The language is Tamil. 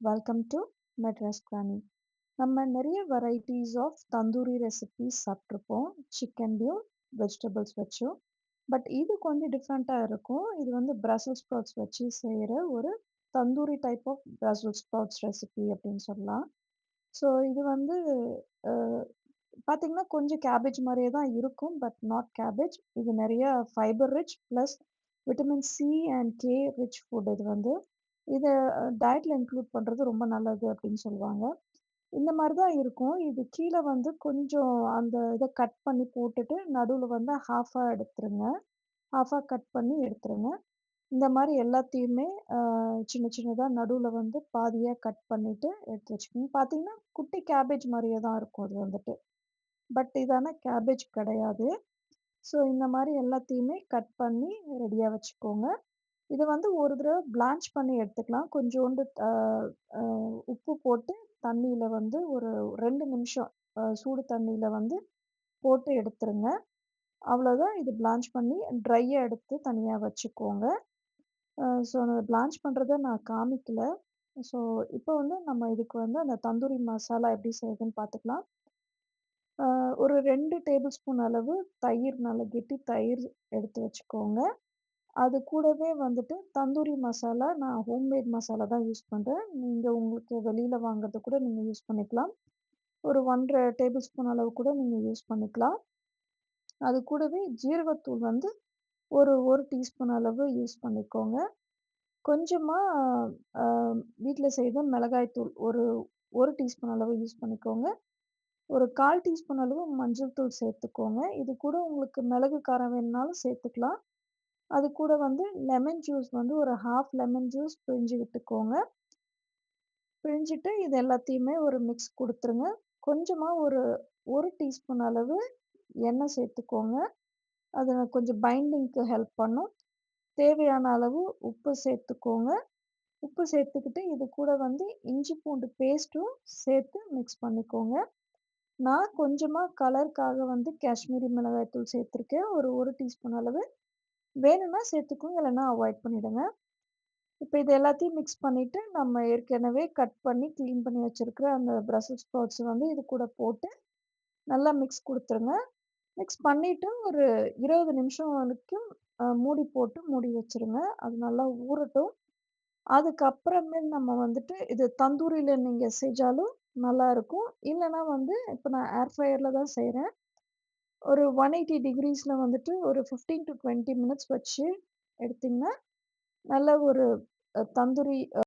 Welcome to Madras granny. நம்ம நிறைய வெரைட்டிஸ் ஆஃப் தந்தூரி ரெசிபீஸ் சாப்பிட்ருப்போம். சிக்கன்லையும் வெஜிடபிள்ஸ் வச்சும். பட் இது கொஞ்சம் டிஃப்ரெண்ட்டாக இருக்கும். இது வந்து பிரசல்ஸ் ஸ்ப்ரவுட்ஸ் வச்சு செய்கிற ஒரு tandoori type of Brussels sprouts recipe அப்படின்னு சொல்லலாம். ஸோ இது வந்து பார்த்தீங்கன்னா கொஞ்சம் கேபேஜ் மாதிரியே தான் இருக்கும். But not cabbage. இது நிறைய fibre rich plus vitamin C and K rich food இது வந்து. இத டயட்ல இன்க்ளூட் பண்றது ரொம்ப நல்லது அப்படின்னு சொல்லுவாங்க. இந்த மாரி தான் இருக்கும். இது கீழ வந்து கொஞ்சம் அந்த இத கட் பண்ணி போட்டுட்டு, நடுவுல வந்து ஹாஃபா எடுத்துருங்க. ஹாஃபா கட் பண்ணி எடுத்துருங்க. இந்த மாரி எல்லாத்தையுமே சின்ன சின்னதா நடுவுல வந்து பாதியா கட் பண்ணிட்டு எடுத்து வச்சுக்கணும். பார்த்தீங்கன்னா, குட்டி கேபேஜ் மாரியே தான் இருக்கும் அது வந்துட்டு. பட் இது ஆனா கேபேஜ் கிடையாது. ஸோ இந்த மாரி எல்லாத்தையுமே கட் பண்ணி ரெடியா வச்சுக்கோங்க. இத வந்து ஒரு தடவ பிளான்ச் பண்ணி எடுத்துக்கலாம். கொஞ்சோண்டு அ உப்பு போட்டு தண்ணீல வந்து ஒரு 2 நிமிஷம் சூடு தண்ணீல வந்து போட்டு எடுத்துருங்க. அவ்வளோதான் இது பிளான்ச் பண்ணி ட்ரையா எடுத்து தனியா வச்சுக்கோங்க. ஸோ அந்த பிளான்ச் பண்றத நான் காமிக்கல. ஸோ இப்போ வந்து நம்ம இதுக்கு வந்து அந்த தந்தூரி மசாலா எப்படி செய்றதுன்னு பார்த்துக்கலாம். அ ஒரு 2 டேபிள் ஸ்பூன் அளவு தயிர், நல்ல கெட்டி தயிர் எடுத்து வச்சுக்கோங்க. அது கூடவே வந்துட்டு தந்தூரி மசாலா, நான் ஹோம்மேட் மசாலா தான் யூஸ் பண்றேன். நீங்க உங்களுக்கு வெளியில வாங்குறது கூட நீங்க யூஸ் பண்ணிக்கலாம். ஒரு 1 1/2 டேபிள் ஸ்பூன் அளவு கூட நீங்க யூஸ் பண்ணிக்கலாம். அது கூடவே ஜீரகத்தூள் வந்து ஒரு 1 டீஸ்பூன் அளவு யூஸ் பண்ணிக்கோங்க. கொஞ்சமா அ வீட்ல செய்த மிளகாய் தூள் ஒரு 1 டீஸ்பூன் அளவு யூஸ் பண்ணிக்கோங்க. ஒரு 1/4 டீஸ்பூன் அளவு மஞ்சள் தூள் சேர்த்துக்கோங்க. இது கூட உங்களுக்கு மிளகு காரம் வேணுனாலும் சேர்த்துக்கலாம். அது கூட வந்து லெமன் ஜூஸ் வந்து ஒரு 1/2 லெமன் ஜூஸ் பிழிஞ்சு விட்டுக்கோங்க. பிழிஞ்சிட்டு இது எல்லாத்தையுமே ஒரு மிக்ஸ் குடுத்துருங்க. கொஞ்சமா ஒரு 1 டீஸ்பூன் அளவு எண்ணெய் சேர்த்துக்கோங்க. அது கொஞ்சம் பைண்டிங்க்கு ஹெல்ப் பண்ணும். தேவையான அளவு உப்பு சேர்த்துக்கோங்க. உப்பு சேர்த்துக்கிட்டு இது கூட வந்து இஞ்சி பூண்டு பேஸ்ட்டும் சேர்த்து மிக்ஸ் பண்ணிக்கோங்க. நான் கொஞ்சமா கலருக்காக வந்து காஷ்மீரி மிளகாய் தூள் சேர்த்துருக்கேன். ஒரு 1 டீஸ்பூன் அளவு. வேணும்னா சேர்த்துக்கோங்க, இல்லன்னா அவாய்ட் பண்ணிடுங்க. இப்ப இது எல்லாத்தையும் மிக்ஸ் பண்ணிட்டு, நம்ம ஏற்கனவே கட் பண்ணி, கிளீன் பண்ணி வச்சிருக்கிற அந்த பிரசல்ஸ் ஸ்ப்ரவுட்ஸ் வந்து இது கூட போட்டு, நல்லா மிக்ஸ் குடுத்துருங்க. மிக்ஸ் பண்ணிட்டு ஒரு 20 நிமிஷம் வரைக்கும் மூடி போட்டு மூடி வச்சுருங்க. அது நல்லா ஊறட்டும். அதுக்கப்புறமேல் நம்ம வந்துட்டு இது தந்தூரில நீங்க செஞ்சாலும் நல்லாருக்கும். இல்லன்னா வந்து இப்ப நான் ஏர் ஃப்ரையர்ல தான் செய்றேன். ஒரு 180 டிகிரீஸ்ல வந்துட்டு ஒரு 15 டூ 20 மினிட்ஸ் வச்சு எடுத்தீங்கன்னா, நல்ல ஒரு தந்தூரி